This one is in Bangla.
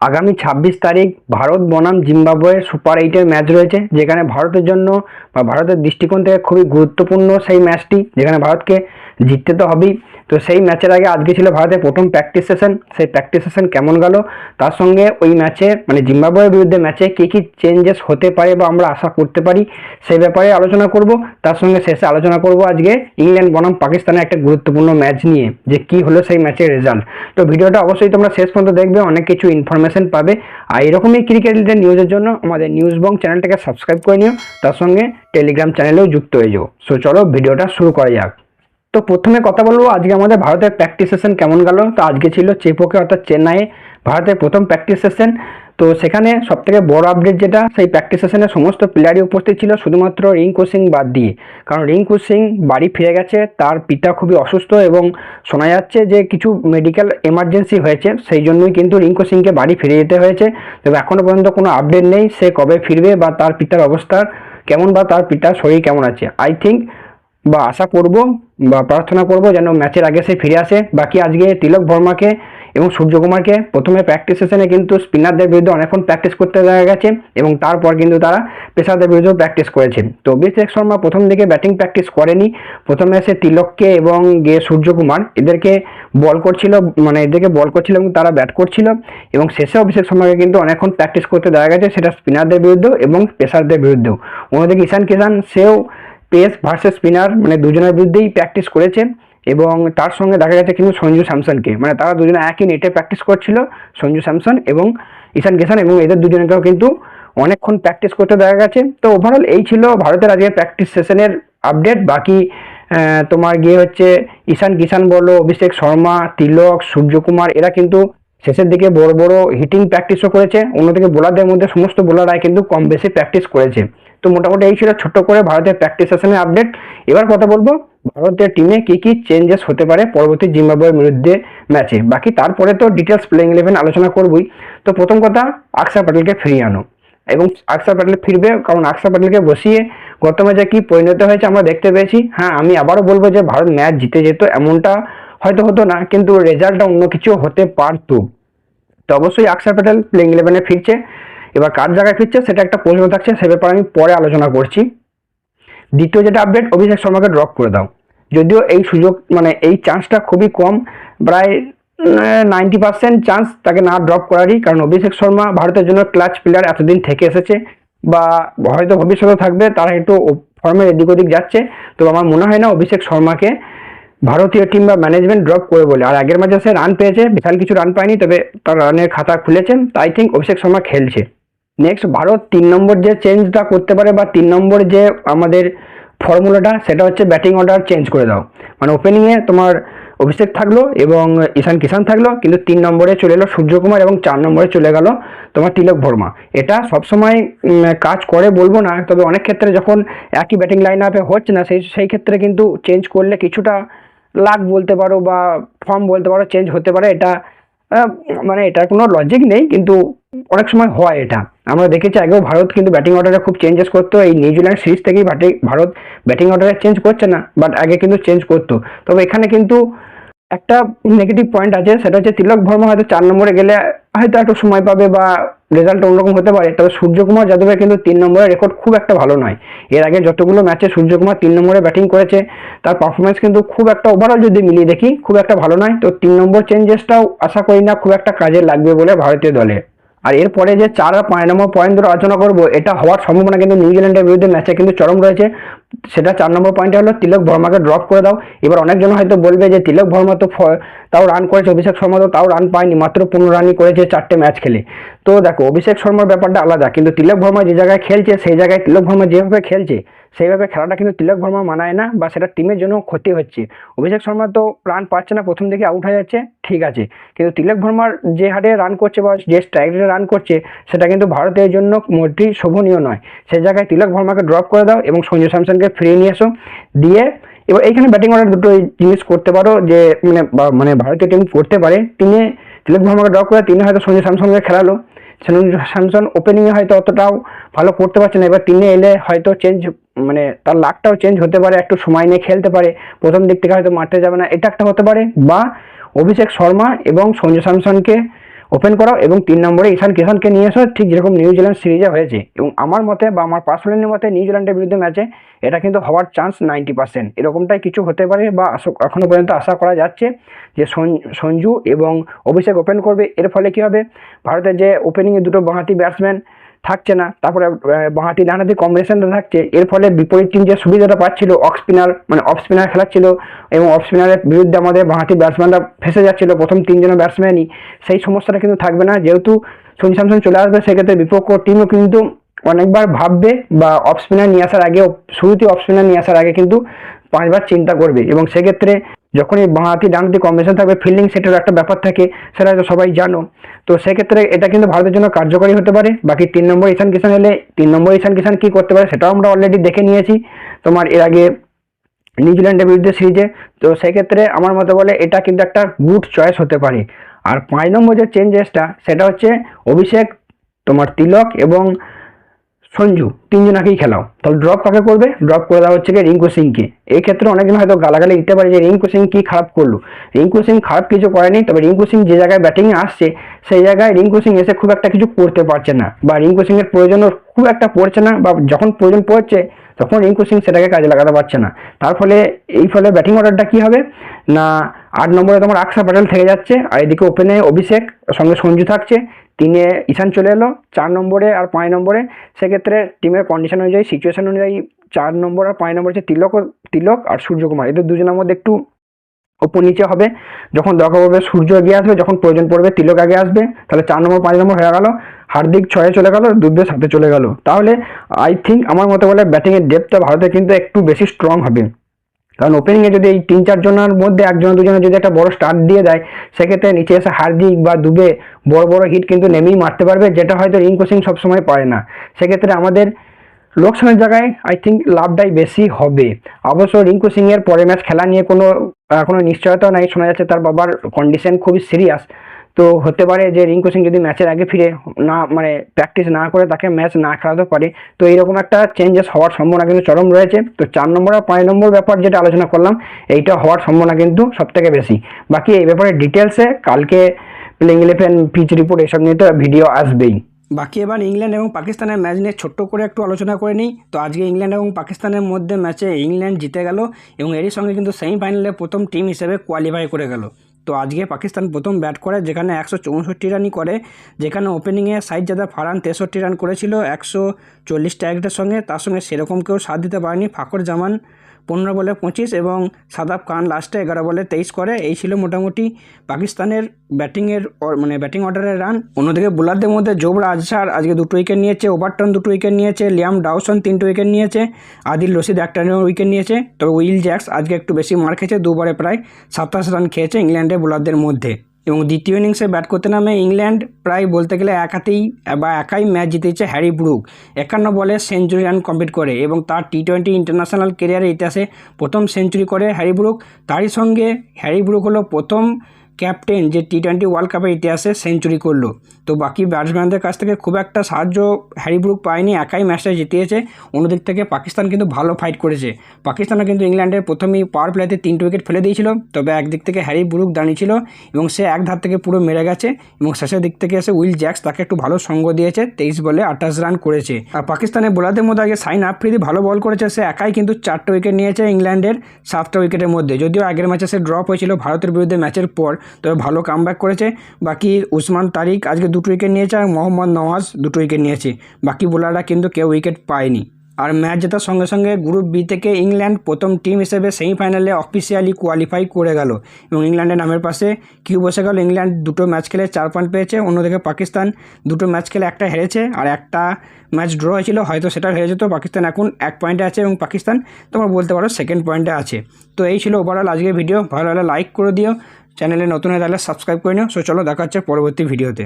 আগামী ২৬ তারিখ ভারত বনাম জিম্বাবুয়ে সুপার 8-এর ম্যাচ রয়েছে, যেখানে ভারতের জন্য বা ভারতের দৃষ্টিকোণ থেকে খুবই গুরুত্বপূর্ণ সেই ম্যাচটি, যেখানে ভারতকে জিততে তো হবেই। তো সেই ম্যাচের আগে আজকে ছিল ভারতের প্রথম প্র্যাকটিস সেশন। সেই প্র্যাকটিস সেশন কেমন গেল, তার সঙ্গে ওই ম্যাচে মানে জিম্বাবুয়ের বিরুদ্ধে ম্যাচে কী কী চেঞ্জেস হতে পারে বা আমরা আশা করতে পারি সেই ব্যাপারে আলোচনা করব। তার সঙ্গে শেষে আলোচনা করব আজকে ইংল্যান্ড বনাম পাকিস্তানের একটা গুরুত্বপূর্ণ ম্যাচ নিয়ে, যে কী হলো সেই ম্যাচের রেজাল্ট। তো ভিডিওটা অবশ্যই তোমরা শেষ পর্যন্ত দেখবে, অনেক কিছু ইনফরমেশন পাবে। আর এরকমই ক্রিকেট রিলেটেড নিউজের জন্য আমাদের নিউজ বং চ্যানেলটাকে সাবস্ক্রাইব করে নিও, তার সঙ্গে টেলিগ্রাম চ্যানেলেও যুক্ত হয়ে যাও। সো চলো ভিডিওটা শুরু করা যাক। তো প্রথমে কথা বলবো আজকে আমাদের ভারতের প্র্যাকটিস সেশন কেমন গেল। তো আজকে ছিল চেপোকে অর্থাৎ চেন্নাইয়ে ভারতের প্রথম প্র্যাকটিস সেশন। তো সেখানে সবথেকে বড় আপডেট যেটা, সেই প্র্যাকটিস সেশনে সমস্ত প্লেয়ারই উপস্থিত ছিল শুধুমাত্র রিঙ্কু সিং বাদ দিয়ে। কারণ রিঙ্কু সিং বাড়ি ফিরে গেছে, তার পিতা খুবই অসুস্থ এবং শোনা যাচ্ছে যে কিছু মেডিকেল এমার্জেন্সি হয়েছে, সেই জন্যই কিন্তু রিঙ্কু সিংকে বাড়ি ফিরে যেতে হয়েছে। তবে এখনও পর্যন্ত কোনো আপডেট নেই সে কবে ফিরবে বা তার পিতার অবস্থা কেমন বা তার পিতার শরীর কেমন আছে। আই থিঙ্ক বা আশা করব বা প্রার্থনা করব যেন ম্যাচের আগে সে ফিরে আসে। বাকি আজকে তিলক বর্মাকে এবং সূর্যকুমারকে প্রথমে প্র্যাকটিস সেশনে কিন্তু স্পিনারদের বিরুদ্ধে অনেকক্ষণ প্র্যাকটিস করতে দেখা গেছে এবং তারপর কিন্তু তারা পেসারদের বিরুদ্ধেও প্র্যাকটিস করেছে। তো অভিষেক শর্মা প্রথম দিকে ব্যাটিং প্র্যাকটিস করেনি, প্রথমে সে তিলককে এবং সূর্যকুমার এদেরকে বল করছিল, মানে এদেরকে বল করছিল এবং তারা ব্যাট করছিল। এবং শেষে অভিষেক শর্মাকে কিন্তু অনেকক্ষণ প্র্যাকটিস করতে দেখা গেছে, সেটা স্পিনারদের বিরুদ্ধেও এবং পেসারদের বিরুদ্ধেও। অন্যদিকে ঈশান কিষান সেও পেস ভার্সেস স্পিনার মানে দুজনের বিরুদ্ধেই প্র্যাকটিস করেছে এবং তার সঙ্গে দেখা গেছে কিন্তু সঞ্জু স্যামসনকে, মানে তারা দুজনে একই নেটে প্র্যাকটিস করছিল, সঞ্জু স্যামসন এবং ঈশান কিষান, এবং এদের দুজনেকেও কিন্তু অনেকক্ষণ প্র্যাকটিস করতে দেখা গেছে। তো ওভারঅল এই ছিল ভারতের আজকের প্র্যাকটিস সেশনের আপডেট। বাকি তোমার গিয়ে হচ্ছে ঈশান কিষান বলো, অভিষেক শর্মা, তিলক, সূর্যকুমার এরা কিন্তু শেষের দিকে বড় বড় হিটিং প্র্যাকটিসও করেছে। অন্যদিকে বোলারদের মধ্যে সমস্ত বোলাররাই কিন্তু কম বেশি প্র্যাকটিস করেছে। তো মোটামুটি এই ছিল ছোট্ট করে ভারতের প্র্যাকটিস সেশনের আপডেট। এবার কথা বলবো ভারতের টিমে কি কি চেঞ্জেস হতে পারে পরবর্তী জিম্বাবুয়ের বিরুদ্ধে ম্যাচে। বাকি তারপরে তো ডিটেলস প্লেইং 11 আলোচনা করবই। তো প্রথম কথা, আকসার প্যাটেলকে ফিরিয়ে আনো এবং আকসার প্যাটেল ফিরবে, কারণ আকসার প্যাটেলকে বসিয়ে গত ম্যাচে কি পরিণত হয়েছে আমরা দেখতে পেয়েছি। হ্যাঁ, আমি আবারও বলবো যে ভারত ম্যাচ জিতে যেত এমনটা হয়তো হতো না, কিন্তু রেজাল্টটা অন্য কিছু হতে পারতো। তো অবশ্যই আকসার প্যাটেল প্লেইং 11-এ ফিরছে। এবার কার জায়গায় ফিরছে সেটা একটা প্রশ্ন থাকছে, সে ব্যাপারে আমি পরে আলোচনা করছি। দ্বিতীয় যেটা আপডেট, অভিষেক শর্মাকে ড্রপ করে দাও। যদিও এই সুযোগ মানে এই চান্সটা খুবই কম, প্রায় 90% চান্স তাকে না ড্রপ করারই, কারণ অভিষেক শর্মা ভারতের জন্য ক্লাচ প্লেয়ার, এতদিন থেকে এসেছে বা হয়তো ভবিষ্যতে থাকবে, তারা একটু ফর্মের এদিক ওদিক যাচ্ছে। তো আমার মনে হয় না অভিষেক শর্মাকে ভারতীয় টিম বা ম্যানেজমেন্ট ড্রপ করে বলে। আর আগের ম্যাচে সে রান পেয়েছে, বিশাল কিছু রান পায়নি, তবে তার রানের খাতা খুলেছেন, তাই থিঙ্ক অভিষেক শর্মা খেলছে। নেক্সট, ভারত 3 নম্বর যে চেঞ্জটা করতে পারে বা 3 নম্বর যে আমাদের ফর্মুলাটা, সেটা হচ্ছে ব্যাটিং অর্ডার চেঞ্জ করে দাও। মানে ওপেনিংয়ে তোমার অভিষেক থাকলো এবং ঈশান কিষান থাকলো, কিন্তু 3 নম্বরে চলে এলো সূর্যকুমার এবং 4 নম্বরে চলে গেল তোমার তিলক বর্মা। এটা সবসময় কাজ করে বলবো না, তবে অনেক ক্ষেত্রে যখন একই ব্যাটিং লাইন আপে হচ্ছে না সেই ক্ষেত্রে কিন্তু চেঞ্জ করলে কিছুটা লাক বলতে পারো বা ফর্ম বলতে পারো চেঞ্জ হতে পারে। এটা মানে এটার কোনো লজিক নেই, কিন্তু অনেক সময় হয় এটা। আমরা দেখেছি আগেও ভারত কিন্তু ব্যাটিং অর্ডারে খুব চেঞ্জেস করতো, এই নিউজিল্যান্ড সিরিজ থেকেই ভারত ব্যাটিং অর্ডারে চেঞ্জ করছে না, বাট আগে কিন্তু চেঞ্জ করতো। তবে এখানে কিন্তু একটা নেগেটিভ পয়েন্ট আছে, সেটা হচ্ছে তিলক বর্মা হয়তো 4 নম্বরে গেলে হয়তো একটু সময় পাবে বা রেজাল্ট অন্যরকম হতে পারে। তবে সূর্যকুমার যাদবের কিন্তু 3 নম্বরের রেকর্ড খুব একটা ভালো নয়। এর আগে যতগুলো ম্যাচে সূর্যকুমার 3 নম্বরে ব্যাটিং করেছে, তার পারফরমেন্স কিন্তু খুব একটা ওভারঅল যদি মিলিয়ে দেখি খুব একটা ভালো নয়। তো 3 নম্বর চেঞ্জেসটাও আশা করি না খুব একটা কাজে লাগবে বলে ভারতীয় দলে। আর এরপরে যে 4 আর 5 নম্বর পয়েন্ট ধরে আলোচনা করবো, এটা হওয়ার সম্ভাবনা কিন্তু নিউজিল্যান্ডের বিরুদ্ধে ম্যাচে কিন্তু চরম রয়েছে। সেটা 4 নম্বর পয়েন্টে হলো তিলক বর্মাকে ড্রপ করে দাও। এবার অনেকজন হয়তো বলবে যে তিলক বর্মা তো তাও রান করেছে, অভিষেক শর্মা তো তাও রান পায়নি, মাত্র 15 রানই করেছে 4টে ম্যাচ খেলে। তো দেখো, অভিষেক শর্মার ব্যাপারটা আলাদা, কিন্তু তিলক বর্মা যে জায়গায় খেলছে সেই জায়গায় তিলক বর্মা যেভাবে খেলছে সেইভাবে খেলাটা কিন্তু তিলক বর্মা মানায় না, বা সেটা টিমের জন্য ক্ষতি হচ্ছে। অভিষেক শর্মা তো রান পাচ্ছে না, প্রথম দিকে আউট হয়ে যাচ্ছে, ঠিক আছে, কিন্তু তিলক বর্মার যে হারে রান করছে বা যে স্ট্রাইক রেটে রান করছে সেটা কিন্তু ভারতের জন্য মোটেই শোভনীয় নয়। সেই জায়গায় তিলক বর্মাকে ড্রপ করে দাও এবং সঞ্জু স্যামসনকে ফিরিয়ে নিয়ে এসো। দিয়ে এবার এইখানে ব্যাটিং অর্ডার দুটো জিনিস করতে পারো, যে মানে ভারতীয় টিম করতে পারে। তিলক বর্মাকে ড্রপ করে হয়তো সঞ্জু স্যামসনকে খেলালো। সঞ্জু স্যামসন ওপেনিংয়ে হয়তো অতটাও ভালো করতে পারছে না, এবার এলে হয়তো চেঞ্জ, মানে তার লাকটাও চেঞ্জ হতে পারে, একটু সময় নিয়ে খেলতে পারে, প্রথম দিক থেকে হয়তো মারতে যাবে না, এটা একটা হতে পারে। বা অভিষেক শর্মা এবং সঞ্জু স্যামসনকে ওপেন করাও এবং 3 নম্বরে ঈশান কিষানকে নিয়ে এসো, ঠিক যেরকম নিউজিল্যান্ড সিরিজে হয়েছে। এবং আমার মতে বা আমার পার্সোনালি মতে নিউজিল্যান্ডের বিরুদ্ধে ম্যাচে এটা কিন্তু হওয়ার চান্স 90%, এরকমটাই কিছু হতে পারে বা এখনও পর্যন্ত আশা করা যাচ্ছে যে সঞ্জু এবং অভিষেক ওপেন করবে। এর ফলে কী হবে, ভারতের যে ওপেনিংয়ে দুটো বাঁহাতি ব্যাটসম্যান থাকছে না, তারপরে বাঁহাতি ডানহাতি কম্বিনেশনটা থাকছে, এর ফলে বিপরীত টিম যে সুবিধাটা পাচ্ছিল অফ স্পিনার খেলাচ্ছিল এবং অফ স্পিনারের বিরুদ্ধে আমাদের বাঁহাতি ব্যাটসম্যানরা ফেসে যাচ্ছিল প্রথম 3 জন ব্যাটসম্যানই, সেই সমস্যাটা কিন্তু থাকবে না। যেহেতু সঞ্জু স্যামসন চলে আসবে, সেক্ষেত্রে বিপক্ষ টিমও কিন্তু অনেকবার ভাববে বা অফ স্পিনার নিয়ে আসার আগে, শুরুতেই অফ স্পিনার নিয়ে আসার আগে কিন্তু 5 বার চিন্তা করবে। এবং সেক্ষেত্রে যখনই বাঁহাতি ডানহাতি কম্বিনেশন থাকবে, ফিল্ডিং সেটের একটা ব্যাপার থাকে, সেটা হয়তো সবাই জানো। তো সেক্ষেত্রে এটা কিন্তু ভারতের জন্য কার্যকরী হতে পারে। বাকি 3 নম্বর ঈশান কিষান এলে 3 নম্বর ঈশান কিষান কী করতে পারে সেটাও আমরা অলরেডি দেখে নিয়েছি তোমার এর আগে নিউজিল্যান্ডের বিরুদ্ধে সিরিজে। তো সেক্ষেত্রে আমার মতে বলে এটা কিন্তু একটা গুড চয়েস হতে পারে। আর 5 নম্বর যে চেঞ্জেসটা সেটা হচ্ছে অভিষেক, তোমার তিলক এবং সঞ্জু, 3 জনাকেই খেলাও। তাহলে ড্রপ কাকে করবে? ড্রপ করে দেওয়া হচ্ছে রিঙ্কু সিংকে। এই ক্ষেত্রে অনেকজন হয়তো গালাগালি দিতে পারে যে রিঙ্কু সিং কী খারাপ করলো। রিঙ্কু সিং খারাপ কিছু করেনি, তবে রিঙ্কু সিং যে জায়গায় ব্যাটিংয়ে আসছে সেই জায়গায় রিঙ্কু সিং এসে খুব একটা কিছু করতে পারছে না, বা রিঙ্কু সিংয়ের প্রয়োজনও খুব একটা পড়ছে না, বা যখন প্রয়োজন পড়ছে তখন রিঙ্কু সিং সেটাকে কাজে লাগাতে পারছে না। তার ফলে ব্যাটিং অর্ডারটা কী হবে না, 8 নম্বরে তোমার আকসার প্যাটেল থেকে যাচ্ছে, আর এদিকে ওপেনে অভিষেক, সঙ্গে সঞ্জু থাকছে, 3-এ ঈশান চলে এলো, 4 নম্বরে আর 5 নম্বরে। সেক্ষেত্রে টিমের কন্ডিশন অনুযায়ী, সিচুয়েশন অনুযায়ী 4 নম্বর আর 5 নম্বর হচ্ছে তিলক আর সূর্যকুমার, এদের দুজনের মধ্যে একটু ওপর নিচে হবে। যখন দরকার পড়বে সূর্য এগিয়ে আসবে, যখন প্রয়োজন পড়বে তিলক আগে আসবে। তাহলে 4 নম্বর 5 নম্বর হয়ে গেল, হার্দিক 6-এ চলে গেল, দুবে 7-এ চলে গেল। তাহলে আই থিঙ্ক আমার মতে বলে ব্যাটিংয়ের ডেপথটা ভারতের কিন্তু একটু বেশি স্ট্রং হবে। কারণ ওপেনিংয়ে যদি এই 3-4 জনের মধ্যে 1 2 যদি একটা বড় স্টার্ট দিয়ে দেয়, সেক্ষেত্রে নিচে এসে হার্দিক বা দুবে বড় বড় হিট কিন্তু নেমেই মারতে পারবে, যেটা হয়তো রিঙ্কু সিং সবসময় পারে না। সেক্ষেত্রে আমাদের লোকসানের জায়গায় আই থিঙ্ক লাভটাই বেশি হবে। অবশ্য রিঙ্কু সিংয়ের পরের ম্যাচ খেলা নিয়ে কোনো নিশ্চয়তা নাই, শোনা যাচ্ছে তার বাবার কন্ডিশন খুবই সিরিয়াস। তো হতে পারে যে রিঙ্কু সিং যদি ম্যাচের আগে ফিরে না প্র্যাকটিস না করে তাকে ম্যাচ না খেলাতে পারে। তো এইরকম একটা চেঞ্জেস হওয়ার সম্ভাবনা কিন্তু চরম রয়েছে। তো 4 নম্বর আর 5 নম্বর ব্যাপার যেটা আলোচনা করলাম, এইটা হওয়ার সম্ভাবনা কিন্তু সবথেকে বেশি। বাকি এই ব্যাপারে ডিটেলসে কালকে প্লেইং 11 পিচ রিপোর্ট এসব নিয়ে তো ভিডিও আসবেই। বাকি এবার ইংল্যান্ড এবং পাকিস্তানের ম্যাচ নিয়ে ছোট্ট করে একটু আলোচনা করে নিই। তো আজকে ইংল্যান্ড এবং পাকিস্তানের মধ্যে ম্যাচে ইংল্যান্ড জিতে গেল এবং এরই সঙ্গে কিন্তু সেমিফাইনালে প্রথম টিম হিসেবে কোয়ালিফাই করে গেল। তো আজকে পাকিস্তান প্রথম ব্যাট করে, যেখানে 164 রানই করে, যেখানে ওপেনিংয়ে সাইদজাদা ফারহান 63 রান করেছিল 140 টার্গেটের সঙ্গে। তার সঙ্গে সেরকম কেউ সাথ দিতে পারেনি। ফাকর জামান 15 বলে 25 এবং সাদাব খান লাস্টে 11 বলে 23 করে। এই ছিল মোটামুটি পাকিস্তানের ব্যাটিং অর্ডারের রান। অন্যদিকে বোলারদের মধ্যে জোবরা আজহার আজকে 2 উইকেট নিয়েছে, ওভারটন 2 উইকেট নিয়েছে, লিয়াম ডাউসন 3 উইকেট নিয়েছে, আদিল রশিদ 1 উইকেট নিয়েছে। তবে উইল জ্যাক্স আজকে একটু বেশি মার খেয়েছে, 2 বলে প্রায় 27 রান খেয়েছে ইংল্যান্ডের বোলারদের মধ্যে। এবং দ্বিতীয় ইনিংসে ব্যাট করতে নামে ইংল্যান্ড প্রায় বলতে গেলে একাই ম্যাচ জিতেছে হ্যারি ব্রুক 51 বলে সেঞ্চুরি রান কমপ্লিট করে, এবং তার টি-20 ইন্টারন্যাশনাল ক্যারিয়ারের ইতিহাসে প্রথম সেঞ্চুরি করে হ্যারি ব্রুক। তারই সঙ্গে হ্যারি ব্রুক হলো প্রথম ক্যাপ্টেন যে টি-20 ওয়ার্ল্ড কাপের ইতিহাসে সেঞ্চুরি করলো। তো বাকি ব্যাটসম্যানদের কাছ থেকে খুব একটা সাহায্য হ্যারি ব্রুক পায়নি, একাই ম্যাচটা জিতিয়েছে। অন্যদিক থেকে পাকিস্তান কিন্তু ভালো ফাইট করেছে। পাকিস্তানও কিন্তু ইংল্যান্ডের প্রথমেই পাওয়ার প্লেতে 3 উইকেট ফেলে দিয়েছিল, তবে একদিক থেকে হ্যারি ব্রুক দাঁড়িয়েছিল এবং সে এক ধার থেকে পুরো মেরে গেছে, এবং শেষের দিক থেকে এসে উইল জ্যাক্স তাকে একটু ভালো সঙ্গ দিয়েছে, 23 বলে 28 রান করেছে। আর পাকিস্তানের বোলারদের মধ্যে আগে সাইন আফ্রিদি ভালো বল করেছে, সে একাই কিন্তু 4 উইকেট নিয়েছে ইংল্যান্ডের 7 উইকেটের মধ্যে। যদিও আগের ম্যাচে সে ড্রপ হয়েছিল ভারতের বিরুদ্ধে ম্যাচের পর, তবে ভালো কামব্যাক করেছে। বাকি উসমান তারিক আজকে 2 উইকেট নিয়েছে আর মোহাম্মদ নওয়াজ 2 উইকেট নিয়েছে। বাকি বোলাররা কিন্তু কেউ উইকেট পায়নি। আর ম্যাচ জেতার সঙ্গে সঙ্গে গ্রুপ বি থেকে ইংল্যান্ড প্রথম টিম হিসেবে সেমিফাইনালে অফিসিয়ালি কোয়ালিফাই করে গেল এবং ইংল্যান্ডের নামের পাশে কিউ বসে গেল। ইংল্যান্ড 2টো ম্যাচ খেলে 4 পয়েন্ট পেয়েছে। অন্যদিকে পাকিস্তান 2টো ম্যাচ খেলে 1টা হেরেছে আর 1টা ম্যাচ ড্র হয়েছিল, হয়তো সেটা হেরে যেত। পাকিস্তান এখন 1 পয়েন্টে আছে এবং পাকিস্তান তোমরা বলতে পারো 2nd পয়েন্টে আছে। তো এই ছিল ওভারঅল আজকের ভিডিও। ভালো লাগলে লাইক করে দিও, চ্যানেলে নতুন হয়ে তাহলে সাবস্ক্রাইব করে নিও। সো চলো দেখা হচ্ছে পরবর্তী ভিডিওতে।